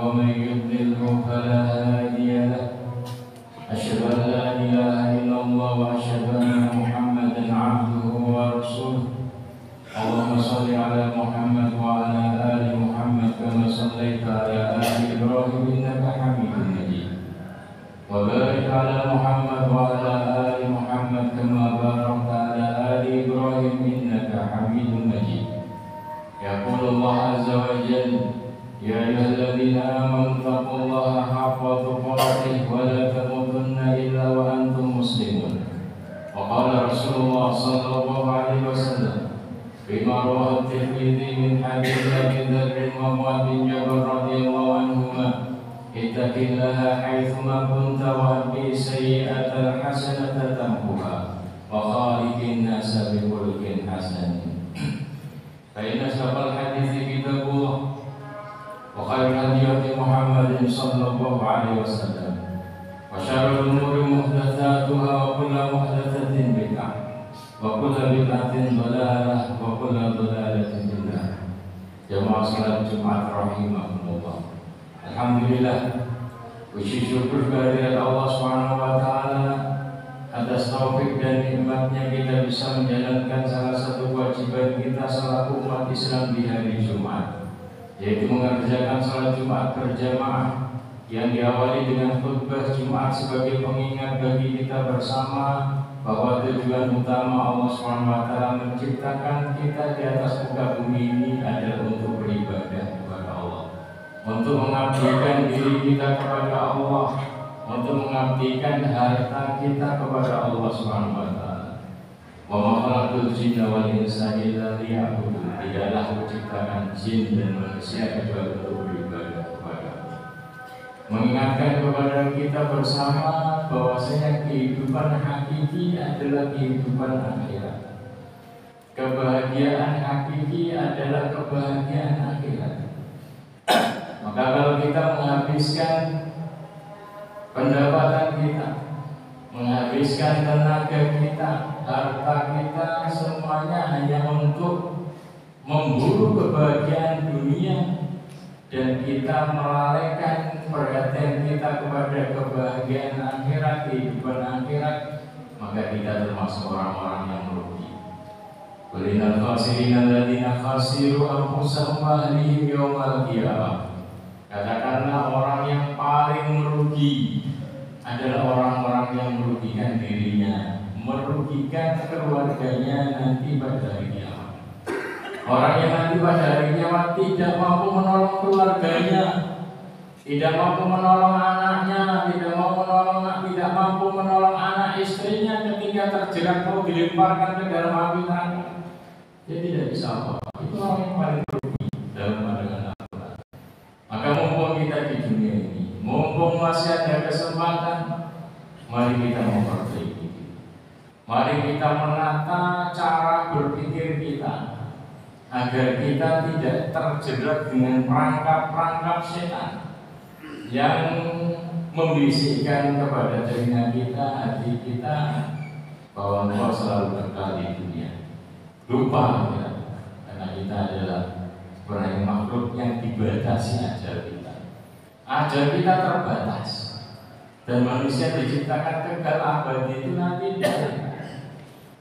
ومن يضلله فلا هادي له أشهد أن لا إله إلا الله وأشهد أن محمدا عبده ورسوله اللهم صل على محمد وعلى آل محمد كما صليت على آل إبراهيم إنك حميد مجيد وبارك على محمد وعلى آل محمد كما باركت على آل إبراهيم إنك حميد مجيد يقول الله عز وجل يا أيها الذين آمنوا اتقوا الله حق تقاته ولا تموتن إلا وأنتم مسلمون وقال رسول الله صلى الله عليه وسلم فيما رواه الترمذي من حديث أبي ذر ومعاذ بن جبل رضي الله عنهما اتق الله حيثما كنت وأتبع السيئة الحسنة تمحها وخالق الناس بخلق حسن فإن أصدق الحديث كتاب الله وخير الهدي محمد صلى الله عليه وسلم وشر الأمور محدثاتها وكل محدثة بدعة وكل بدعة ضلالة وكل ضلالة في النار. Jamaah salat Jumat rahimahumullah. Alhamdulillah, puji syukur kehadirat Allah Subhanahu wa taala atas taufik dan nikmatnya kita bisa menjalankan salah satu kewajiban kita selaku umat Islam di hari Jumat, yaitu mengerjakan salat Jumat berjamaah yang diawali dengan khutbah Jumat sebagai pengingat bagi kita bersama bahwa tujuan utama Allah SWT menciptakan kita di atas muka bumi ini adalah untuk beribadah kepada Allah, untuk mengabdikan diri kita kepada Allah, untuk mengabdikan harta kita kepada Allah SWT. Wa ma khalaqtul jinna wal insa illa liya'budun. Tidaklah menciptakan jin dan manusia kecuali untuk beribadah kepada Allah. Mengingatkan kepada kita bersama bahwasanya kehidupan hakiki adalah kehidupan akhirat. Kebahagiaan hakiki adalah kebahagiaan akhirat. Maka kalau kita menghabiskan pendapatan kita, menghabiskan tenaga kita, harta kita, semuanya hanya untuk memburu kebahagiaan dunia dan kita melalaikan perhatian kita kepada kebahagiaan akhirat, kehidupan akhirat, maka kita termasuk orang-orang yang merugi. Kulinal khasirin alladzina khasiru anfusahum wa ahlihim yaumal qiyamah. Katakanlah orang yang paling merugi adalah orang-orang yang merugikan dirinya, merugikan keluarganya nanti pada hari kiamat. Orang yang nanti pada hari kiamat tidak mampu menolong keluarganya, tidak mampu menolong anaknya, tidak mampu menolong anak istrinya ketika terjerat mau dilemparkan ke dalam api neraka. Dia tidak bisa apa-apa. Itu orang yang paling merugi dalam pandangan Allah. Maka mumpung kita di dunia ini, mumpung masih ada kesempatan, mari kita memperbaiki. Mari kita menata cara berpikir kita agar kita tidak terjerat dengan perangkap-perangkap setan yang membisikkan kepada telinga kita, hati kita bahwa Engkau selalu kekal di dunia. Lupa ya, karena kita adalah sebenarnya makhluk yang dibatasi ajal kita. Ajal kita terbatas dan manusia diciptakan kekal abadi itu nanti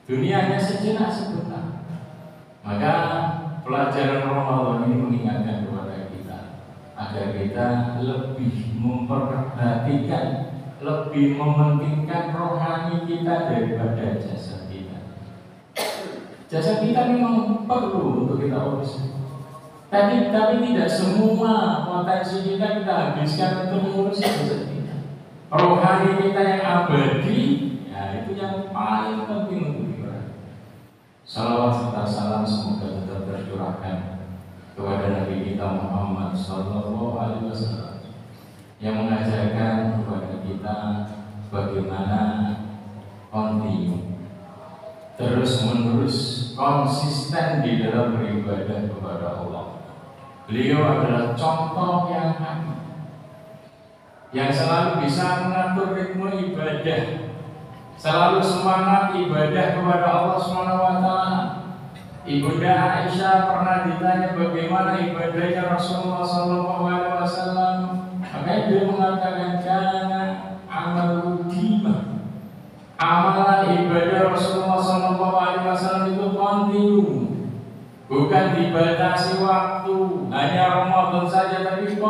dunianya sejenak sebentar. Maka pelajaran Ramadan ini mengingatkan kepada kita agar kita lebih memperhatikan, lebih mementingkan rohani kita daripada jasad kita. Jasad kita memang perlu untuk kita urus. Tapi tidak semua potensi kita habiskan untuk mengurus jasad kita. Rohani kita yang abadi, ya itu yang paling penting untuk kita. Salawat serta salam semoga tetap tercurahkan kepada Nabi kita Muhammad Sallallahu Alaihi Wasallam yang mengajarkan kepada kita bagaimana terus-menerus konsisten di dalam beribadah kepada Allah. Beliau adalah contoh yang selalu bisa mengatur ritme ibadah, selalu semangat ibadah kepada Allah SWT. Ibunda Aisyah pernah ditanya bagaimana ibadahnya Rasulullah SAW.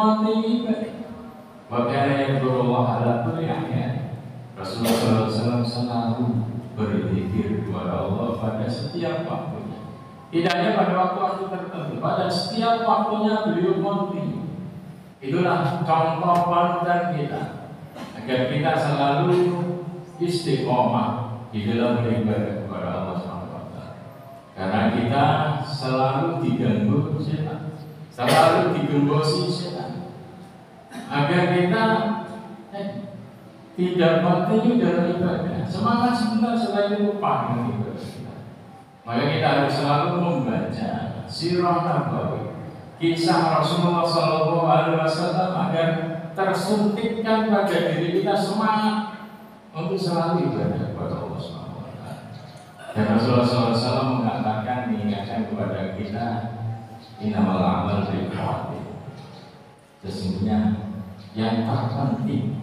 mati bagaimana yang berubah ala kulli ahyan. Rasulullah SAW selalu berzikir kepada Allah pada setiap waktunya. Tidak hanya pada waktu-waktu tertentu, pada setiap waktunya beliau mati. Itulah contoh panutan kita agar kita selalu istiqomah di dalam beribadah kepada Allah SWT. Karena kita selalu diganggu setan, selalu digembosi setan, agar kita tidak berhenti dalam ibadah. Semangat sebentar selain lupa dengan ibadah kita. Maka kita harus selalu membaca sirah nabawi, kisah Rasulullah SAW agar tersuntikkan pada diri kita semangat untuk selalu ibadah kepada Allah SWT. Dan Rasulullah SAW mengatakan, mengingatkan kepada kita, innamal a'malu binniyat. Sesungguhnya yang terpenting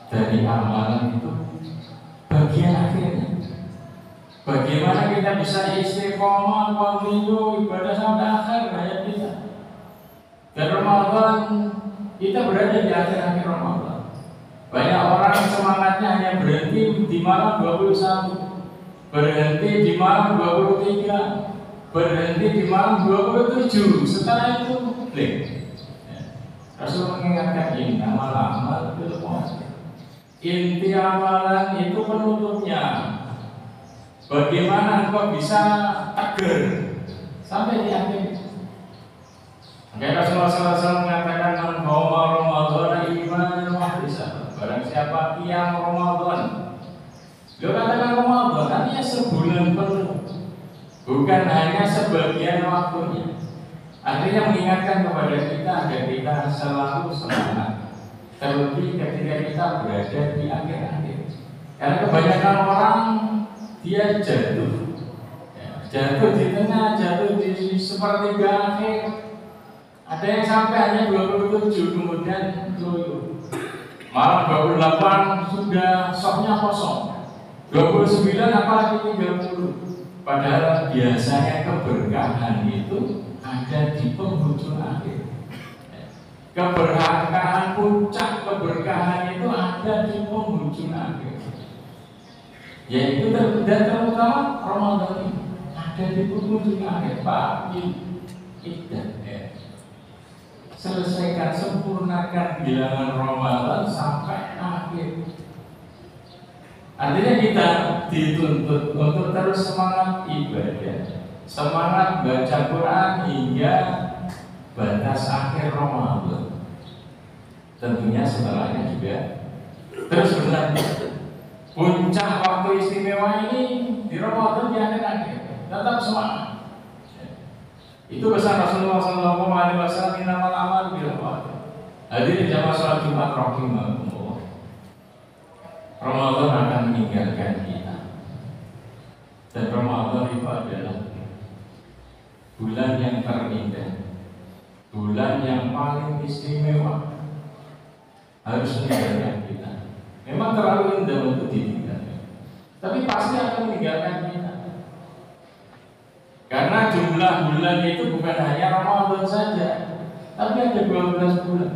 dari amalan itu bagian akhirnya. Bagaimana kita bisa istiqomah, kontinu ibadah sampai akhir hayat kita. Dan Ramadan kita berada di akhir-akhir Ramadan. Banyak orang semangatnya hanya berhenti di malam 21, berhenti di malam 23, berhenti di malam 27. Setelah itu blank. Rasul mengingatkan ini amal bil khawatir. Inti amalan itu penutupnya. Bagaimana engkau bisa tegar sampai di akhir. Maka Rasulullah SAW mengatakan, man qama Ramadan imanan wa ihtisaban. Barang siapa qiyam Ramadan. Beliau katakan Ramadan artinya sebulan penuh, bukan hanya sebagian waktunya. Artinya mengingatkan kepada kita agar kita selalu semangat, terlebih ketika kita berada di akhir-akhir. Karena kebanyakan orang dia jatuh di tengah, jatuh di sepertiga akhir. Ada yang sampai hanya 27 kemudian loyo. Malam 28 sudah soknya kosong. 29 apalagi 30. Padahal biasanya keberkahan itu ada di penghujung akhir. Keberkahan puncak keberkahan itu ada di penghujung akhir. Yaitu dan terutama Ramadan ini ada di penghujung akhir. Pak, selesaikan, sempurnakan bilangan Ramadan sampai akhir. Artinya kita dituntut untuk terus semangat ibadah, semangat baca Quran hingga batas akhir Ramadan. Tentunya setelahnya juga terus berlanjut. Puncak waktu istimewa ini di Ramadan di akhir-akhir. Tetap semangat. Itu pesan Rasulullah SAW, innamal a'malu binniyat. Hadirin jamaah salat Jumat rahimakumullah. Ramadan akan meninggalkan kita. Dan Ramadan itu adalah bulan yang terindah, bulan yang paling istimewa, harus meninggalkan kita. Memang terlalu indah untuk ditinggalkan, tapi pasti akan meninggalkan kita. Karena jumlah bulan itu bukan hanya Ramadan saja, tapi ada 12 bulan.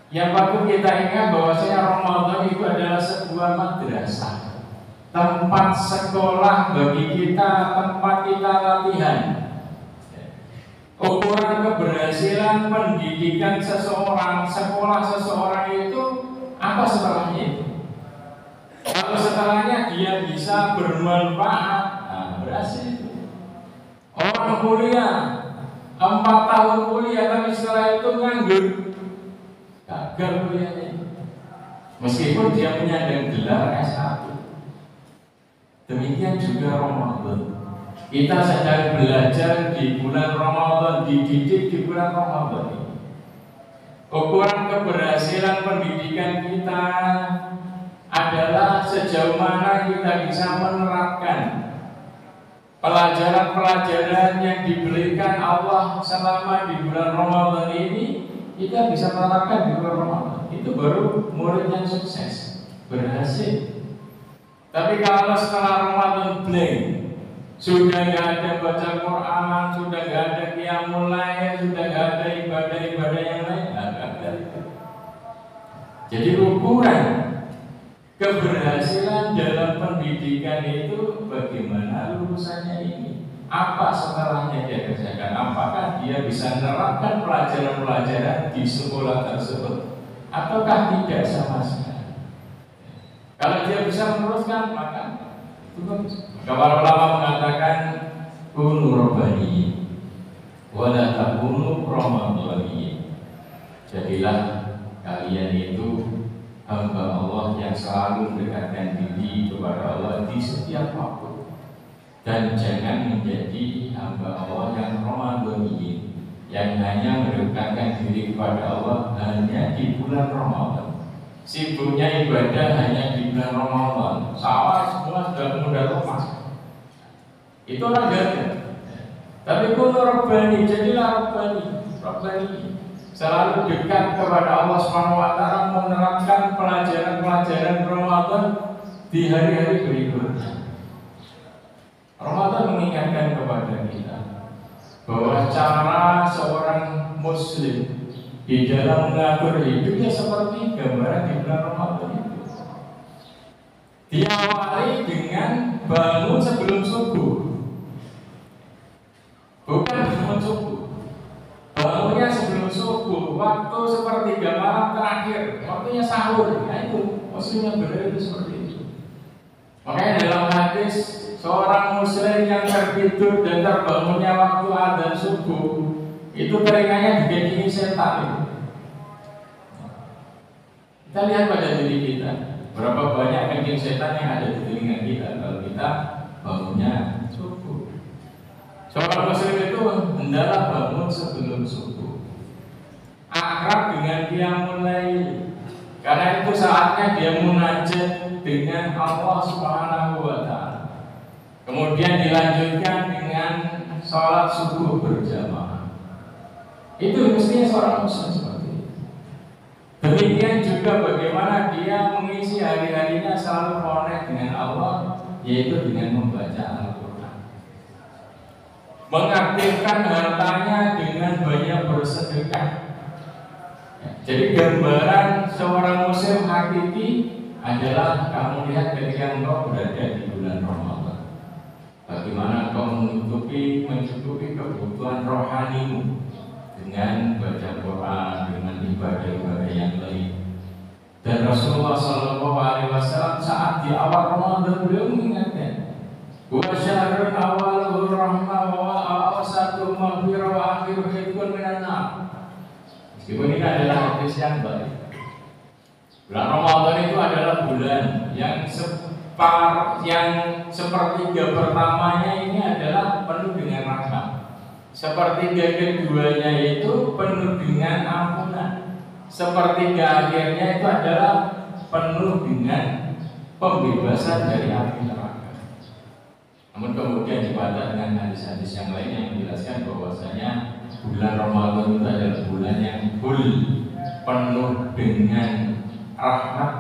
Yang patut kita ingat bahwasanya Ramadan itu adalah sebuah madrasah, tempat sekolah bagi kita, tempat kita latihan. Ukuran keberhasilan pendidikan seseorang, sekolah seseorang itu apa setelahnya itu? Kalau setelahnya dia bisa bermanfaat, nah berhasil. Orang kuliah 4 tahun kuliah tapi setelah itu nganggur, gagal kuliahnya. Meskipun dia menyandang gelar S1. Demikian juga Ramadan. Kita sedang belajar di bulan Ramadan, dididik di bulan Ramadan ini. Ukuran keberhasilan pendidikan kita adalah sejauh mana kita bisa menerapkan pelajaran-pelajaran yang diberikan Allah selama di bulan Ramadan ini. Kita bisa menerapkan di bulan Ramadan. Itu baru murid yang sukses, berhasil. Tapi kalau setelah Ramadan blank, sudah nggak ada baca Quran, sudah nggak ada qiyamul lail, sudah nggak ada ibadah-ibadah yang lain, Jadi ukuran keberhasilan dalam pendidikan itu bagaimana lulusannya ini. Apa setelahnya dia kerjakan? Apakah dia bisa menerapkan pelajaran-pelajaran di sekolah tersebut ataukah tidak sama sekali? Kalau dia bisa meneruskan, maka itu bagus. Para ulama mengatakan kunu rabbani wala takunu ramadhani. Jadilah kalian itu hamba Allah yang selalu mendekatkan diri kepada Allah di setiap waktu, dan jangan menjadi hamba Allah yang ramadhani, yang hanya mendekatkan diri kepada Allah hanya di bulan Ramadan. Sibuknya ibadah hanya di bulan Ramadan. Sawah semua sudah mudah lepas. Itu orang gagal. Tapi kunu rabbani, jadilah rabbani. Selalu dekat kepada Allah Subhanahu wa taala, menerapkan pelajaran-pelajaran Ramadan di hari-hari berikutnya. Ramadan mengingatkan kepada kita bahwa cara seorang muslim di dalam mengatur hidupnya seperti gambaran di bulan Ramadan itu. Diawali dengan bangun sebelum subuh. Bukan sebelum subuh. Bangunnya sebelum subuh, waktu sepertiga malam terakhir, waktunya sahur. Nah itu, muslimnya benar itu seperti itu. Makanya dalam hadis, seorang muslim yang tertidur dan terbangunnya waktu adzan subuh, itu telinganya digenggini setan. Kita lihat pada diri kita, berapa banyak kencing setan yang ada di telinga kita kalau kita bangunnya subuh. Seorang muslim itu hendaklah bangun sebelum subuh, akrab dengan qiyamul lail, karena itu saatnya dia munajat dengan Allah Subhanahu wa taala. Kemudian dilanjutkan dengan sholat subuh berjamaah. Itu mestinya seorang muslim seperti itu. Demikian juga bagaimana dia mengisi hari-harinya selalu connect dengan Allah, yaitu dengan membaca Al-Quran, mengaktifkan hartanya dengan banyak bersedekah. Jadi gambaran seorang muslim hakiki adalah kamu lihat ketika engkau berada di bulan Ramadan, bagaimana engkau mencukupi kebutuhan rohanimu dengan baca Quran, dengan ibadah-ibadah yang lain. Dan Rasulullah SAW saat di awal Ramadan beliau mengingatkan, wa syahrun awwaluhu rahmah wa awsatuhu maghfirah wa akhiruhu hifdzun minan nar. Meskipun ini adalah hadis yang baik. Bulan Ramadan itu adalah bulan yang sepertiga pertamanya ini adalah penuh dengan rahmat. Sepertiga keduanya itu penuh dengan ampunan. Sepertiga akhirnya itu adalah penuh dengan pembebasan dari api neraka. Namun kemudian dibantah dengan hadis-hadis yang lain yang menjelaskan bahwasanya bulan Ramadan itu adalah bulan yang full, penuh dengan rahmat,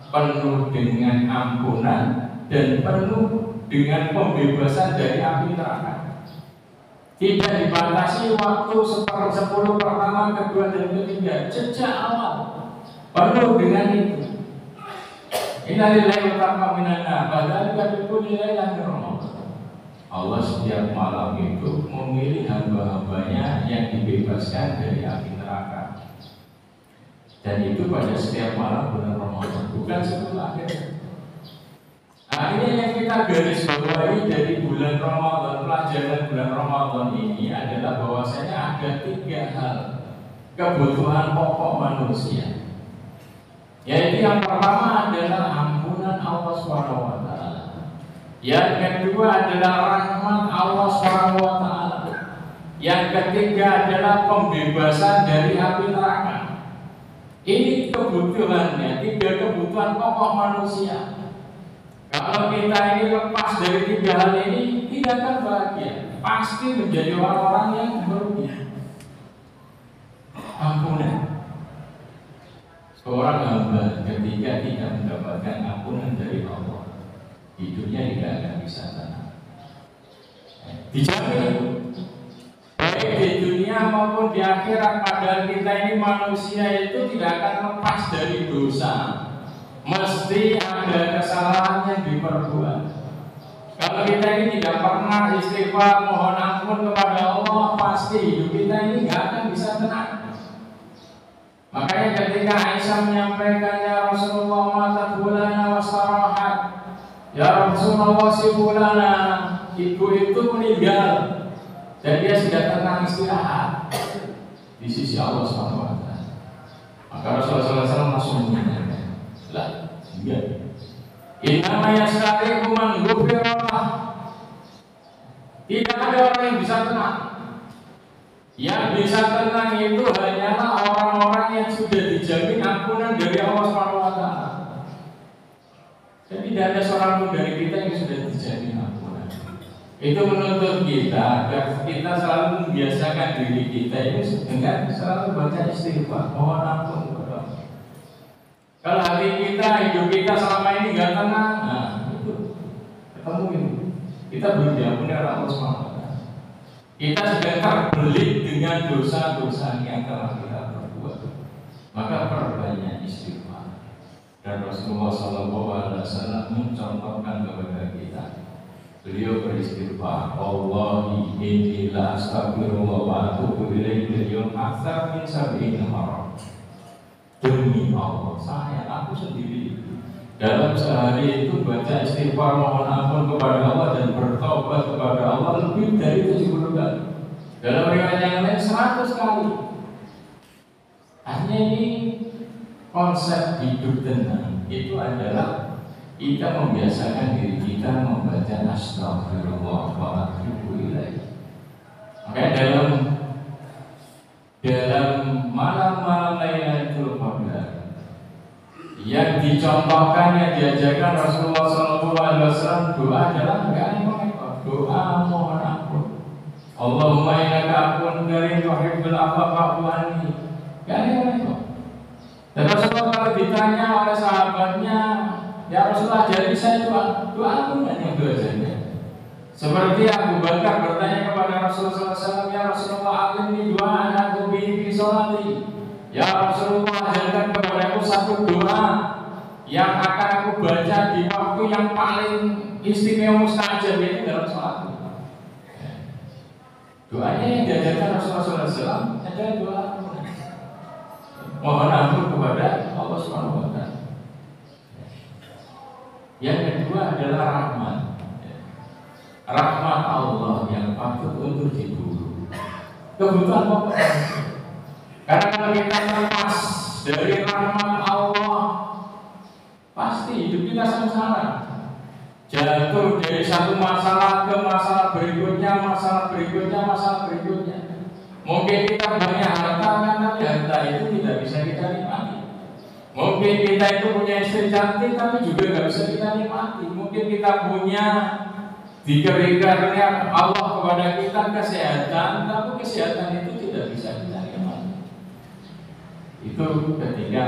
penuh dengan ampunan, dan penuh dengan pembebasan dari api neraka. Tidak dibatasi waktu 10 pertama, kedua, dan ketiga. Sejak awal penuh dengan itu. Innalillahi wa inna ilaihi raji'un. Padahal itu nilai yang Ramadan. Allah setiap malam itu memilih hamba-hambanya yang dibebaskan dari api neraka. Dan itu pada setiap malam bulan Ramadan, bukan sebelum akhir. Akhirnya yang kita garis bawahi dari bulan Ramadan, pelajaran bulan Ramadan ini adalah bahwasanya ada 3 hal kebutuhan pokok manusia. Yaitu yang pertama adalah ampunan Allah SWT. Yang kedua adalah rahmat Allah SWT. Yang ketiga adalah pembebasan dari api neraka. Ini kebutuhannya, 3 kebutuhan pokok manusia. Kalau kita ini lepas dari 3 hal ini, tidak akan bahagia. Pasti menjadi orang-orang yang merugi. Ampunan. Seorang hamba ketika tidak mendapatkan ampunan dari Allah, hidupnya tidak akan bisa tenang. Dijamin baik di dunia dunia maupun di akhirat. Padahal kita ini manusia itu tidak akan lepas dari dosa. Mesti ada kesalahan yang diperbuat. Kalau kita ini tidak pernah istighfar mohon ampun kepada Allah, pasti hidup kita ini nggak akan bisa tenang. Makanya ketika Aisyah menyampaikan, ya Rasulullah matat bulana wastarahat, ya Rasulullah si bulana, ibu itu meninggal dan dia sudah tenang istirahat di sisi Allah SWT. Maka Rasulullah SAW langsung menyampaikan, lah, iya. Innama yastariqu man ghufirallah. Tidak ada orang yang bisa tenang. Yang bisa tenang itu hanyalah orang-orang yang sudah dijamin ampunan dari Allah SWT. Jadi tidak ada seorang pun dari kita yang sudah dijamin ampunan. Itu menuntut kita agar kita selalu membiasakan diri kita ini dengan selalu baca istighfar, mohon ampun. Kalau hati kita, hidup kita selama ini nggak tenang, nah itu ketemu ini. Kita belum diampuni oleh Allah SWT. Kita sedang terbelit dengan dosa-dosa yang telah kita perbuat. Maka perbanyak istighfar. Dan Rasulullah SAW mencontohkan kepada kita. Beliau beristighfar, Allahi inni la astaghfirullah wa atubu ilaihi fil yawm aktsar min 70 marrah. Demi Allah, aku sendiri dalam sehari itu baca istighfar mohon ampun kepada Allah dan bertobat kepada Allah lebih dari 70 kali. Dalam riwayat yang lain 100 kali. Artinya ini konsep hidup tenang itu adalah kita membiasakan diri kita membaca astagfirullah wa atubu ilaihi. Makanya dalam malam-malam Lailatul Qadar yang dicontohkan, yang diajarkan Rasulullah SAW, doa adalah enggak mengekor, doa mohon ampun. Allahumma innaka afuwwun karim tuhibbul afwa fa'fu anni. Enggak mengekor. Dan Rasulullah kalau ditanya oleh sahabatnya, ya Rasulullah jadi saya doa aku hanya belajarnya. Seperti Abu Bakar bertanya kepada Rasulullah SAW, ya Rasulullah alimni doa anakku fi sholati. Ya Rasulullah ajarkan kepadaku satu doa yang akan aku baca di waktu yang paling istimewa mustajab, yaitu dalam sholat. Doanya yang diajarkan Rasulullah SAW adalah doa mohon ampun kepada Allah SWT. Yang kedua adalah rahmat. Rahmat Allah yang patut untuk diburu. Kebutuhan pokok. Karena kalau kita lepas dari rahmat Allah, pasti hidup kita sengsara. Jatuh dari satu masalah ke masalah berikutnya, masalah berikutnya, masalah berikutnya. Mungkin kita banyak harta, tapi harta itu tidak bisa kita nikmati. Mungkin kita itu punya istri cantik, tapi juga nggak bisa kita nikmati. Mungkin kita punya diberikannya Allah kepada kita kesehatan, tapi kesehatan itu tidak bisa kita nikmati. Itu ketika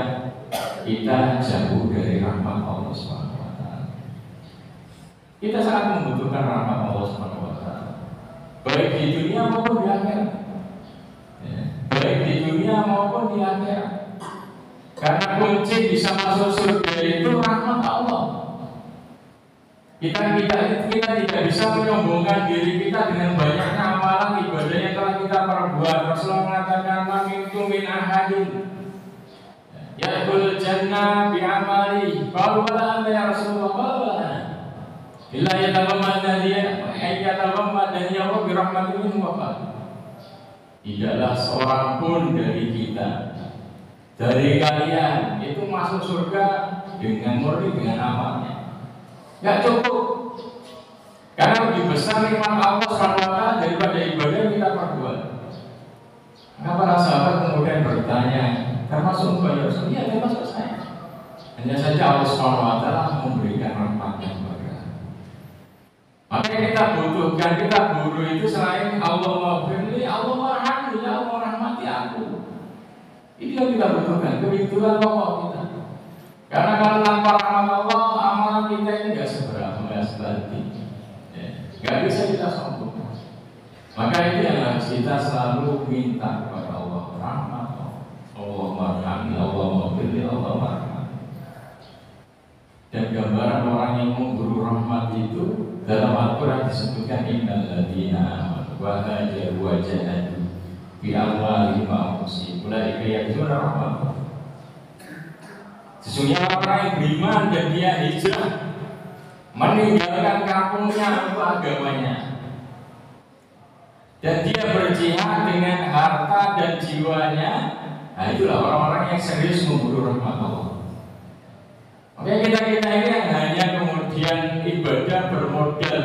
kita jauh dari rahmat Allah SWT. Kita sangat membutuhkan rahmat Allah SWT, baik di dunia maupun di akhirat. Baik di dunia maupun di akhirat. Karena kunci bisa masuk surga itu rahmat Allah. Kita tidak bisa menyombongkan diri kita dengan banyaknya amalan ibadah yang telah kita perbuat. Rasulullah mengatakan, "Maminkum min ahadin yadkhulul jannah bi amali." Qalu bala anta ya Rasulullah, bala. Illa yatagammadna dia, yatagammadna Allah bi rahmatihi wa fadlihi. Tidaklah seorang pun dari kita, dari kalian itu masuk surga dengan murni dengan amalnya. Gak cukup. Karena lebih besar nikmat Allah SWT daripada ibadah yang kita perbuat. Maka para sahabat kemudian bertanya, termasuk Mbak Rasul? Iya, termasuk saya. Hanya saja Allah SWT memberikan rahmatnya kepada. Maka yang kita butuhkan, kita buru itu selain Allah maghfirli, Allah warhamni, Allah rahmati aku. Itu yang kita butuhkan, kebutuhan pokok kita. Karena kalau tanpa rahmat Allah, amalan kita ini nggak seberapa, nggak seperti, nggak bisa kita sombong. Maka itu yang harus kita kita selalu minta kepada Allah rahmat, Allah marhamni, Allah maghfirli, Allah marhamni. Dan gambaran orang yang memburu rahmat itu dalam Al-Quran disebutkan innal ladzina amanu wa hajaru wa jahadu bi amwalihim wa anfusihim ulaika yarjuna rahmatullah. Sesungguhnya orang yang beriman dan dia hijrah meninggalkan kampungnya untuk agamanya, dan dia berjihad dengan harta dan jiwanya, nah itulah orang-orang yang serius memburu rahmat Allah. Oke, kita ini yang hanya kemudian ibadah bermodal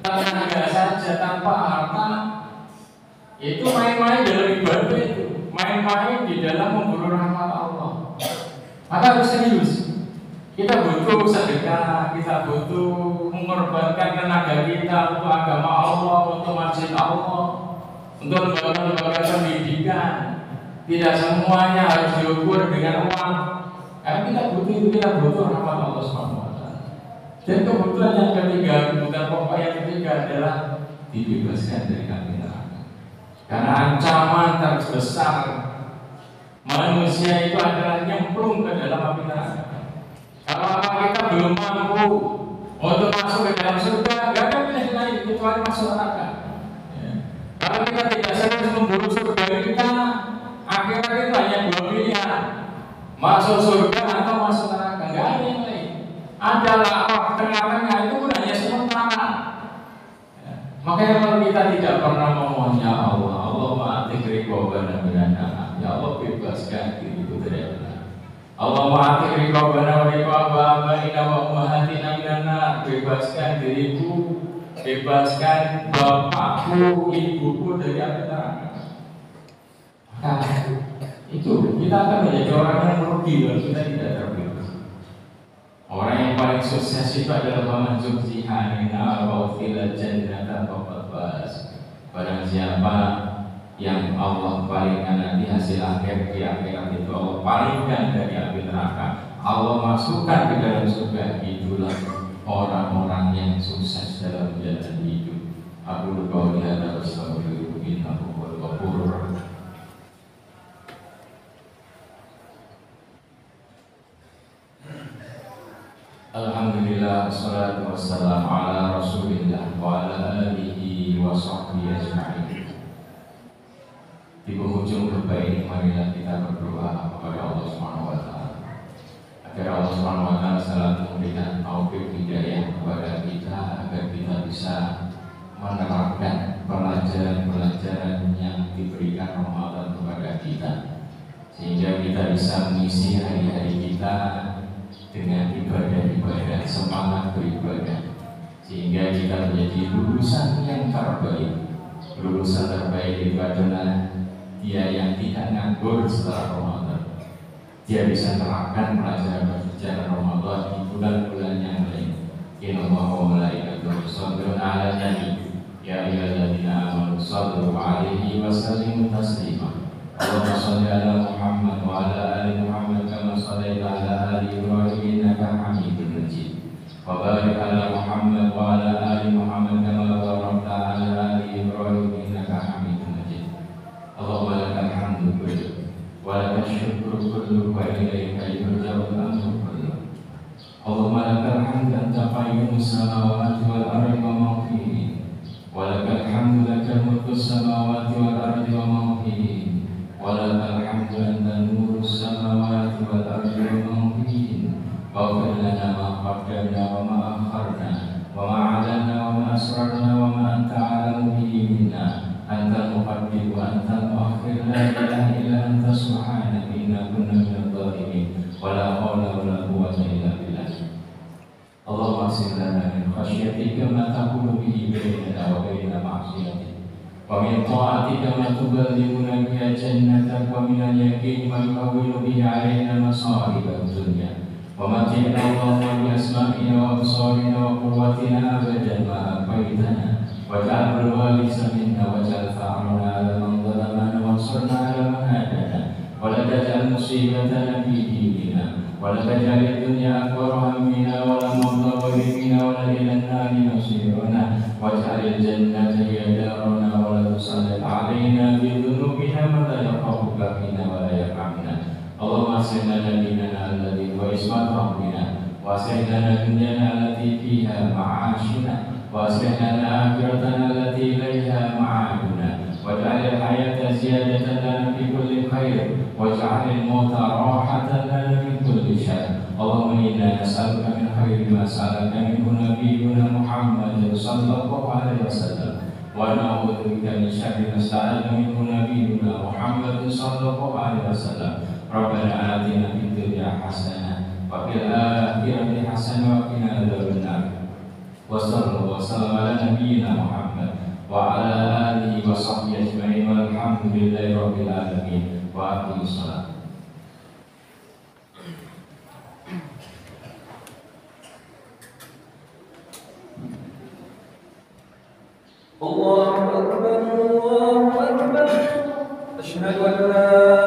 tenaga saja tanpa harta, itu main-main dalam ibadah, itu main-main di dalam memburu rahmat Allah. Maka harus serius. Kita butuh sedekah, kita butuh mengorbankan tenaga kita untuk agama Allah, untuk masjid Allah, untuk lembaga-lembaga pendidikan. Tidak semuanya harus diukur dengan uang. Karena kita butuh rahmat Allah SWT. Dan kebutuhan yang ketiga, kebutuhan pokok yang ketiga adalah dibebaskan dari api neraka. Karena ancaman terbesar manusia itu adalah nyemplung ke dalam api neraka. Kalau kita belum mampu untuk masuk ke dalam surga, gak ada pilihan lain kecuali masuk neraka. Ya. Kalau kita tidak serius memburu surga kita, akhirat itu hanya dua pilihan: masuk surga atau masuk neraka. Gak ada yang lain. Adalah tengah-tengah itu pun hanya sementara. Ya. Makanya kalau kita tidak pernah memohon, ya Allah, Allah ma'atik riqobana minan nar, ya Allah bebaskan diriku dari neraka. Allah ma'atik riqobana wa riqoba abaina wa ummahatina minan nar, bebaskan diriku, bebaskan bapakku, ibuku dari api neraka. Nah, itu kita akan menjadi orang yang merugi kalau kita tidak terbebas. Orang yang paling sukses itu adalah man zuhziha 'anil nar wa udkhila jannata faqad faz. Barang siapa yang Allah palingkan nanti hasil akhir di akhirat itu, Allah palingkan dari api neraka, Allah masukkan ke dalam surga, itulah orang-orang yang sukses dalam jalan hidup. Aku qouli hadza wa astaghfirullaha innahu huwal ghafurur rahim. Alhamdulillah, wassalatu wassalamu ala rasulillah wa ala alihi wa sahbihi ajma'in. Di penghujung khutbah ini, marilah kita berdoa kepada Allah Subhanahu wa Ta'ala agar Allah Subhanahu wa Ta'ala selalu memberikan taufik hidayah kepada kita, agar kita bisa menerapkan pelajaran-pelajaran yang diberikan Ramadan kepada kita, sehingga kita bisa mengisi hari-hari kita dengan ibadah-ibadah, semangat beribadah, sehingga kita menjadi lulusan yang terbaik. Lulusan terbaik itu adalah dia yang tidak nganggur setelah Ramadan. Dia bisa terapkan pelajaran Ramadan di bulan-bulan yang lain. Innallaha wa malaikatahu yusholluna 'alan nabi ya ayyuhalladzina amanu shallu 'alaihi wa sallimu taslima. Allahumma shalli 'ala Muhammad wa 'ala ali Muhammad kama shallaita 'ala ali Ibrahim innaka Hamidum Majid. Wa barik 'ala Muhammad wa 'ala ali Muhammad kama barakta 'ala ali Ibrahim innaka Hamidum Majid. Allahumma lakal hamdu kullu wa lakal syukru kullu wa ilaika yurja'ul amru kullu. Allahumma lakal hamdu anta qayyumus samawati wal ardi wa ma fihin, wa lakal hamdu lakal mulku samawati wal ardi wa ma fihin, wa lakal hamdu anta nurus samawati wal ardi wa ma fihin. Waghfir lana ma qaddamna wa ma akharna wa ma 'alanna wa ma asrarna wa ma anta 'alamu bihi minna. Anta muqaddim wa anta muakhir, la ilaha illa anta subhanaka inna kunna minadh dhalimin. Wa la haula wa la quwwata illa billah. Allahumma qsim lana min khashyatika ma tahulu bihi bainana wa baina ma'siyatik, wa min ta'atika ma tuballighuna biha jannatak, wa min al-yaqini ma yuhawwinu bihi 'alaina masa'ibad dunya. Wa matina Allahumma bi asma'ina wa absarina wa quwwatina abadan ma ahyaitana. Waj'al al-waritha minna waj'al tha'rana 'ala man zalamana wansurna 'ala man hadana. Wa la taj'al musibatana fi dinina wa la taj'al ad-dunya akbara hammina wa la mablagha ilmina wa la ila an-nari masirana. Waj'al al-jannata hiya darana wa la tusallit 'alaina يبقينا ولا يرحمنا. اللهم أصلح لنا ديننا الذي هو عصمة أمرنا، وأصلح لنا دنيانا التي فيها معاشنا، وأصلح لنا آخرتنا التي إليها معادنا، واجعل الحياة زيادة لنا في كل خير، واجعل الموت راحة لنا من كل شر. اللهم إنا نسألك من خير ما سألك منه نبينا محمد صلى الله عليه وسلم، ونعوذ بك من شر ما استعاذ منه نبينا محمد صلى الله عليه وسلم. ربنا آتنا في الدنيا حسنة وفي الآخرة حسنة وقنا عذاب النار. وصلى الله وسلم على نبينا محمد وعلى آله وصحبه أجمعين والحمد لله رب العالمين. وأقم الصلاة. الله أكبر الله أكبر. أشهد أن لا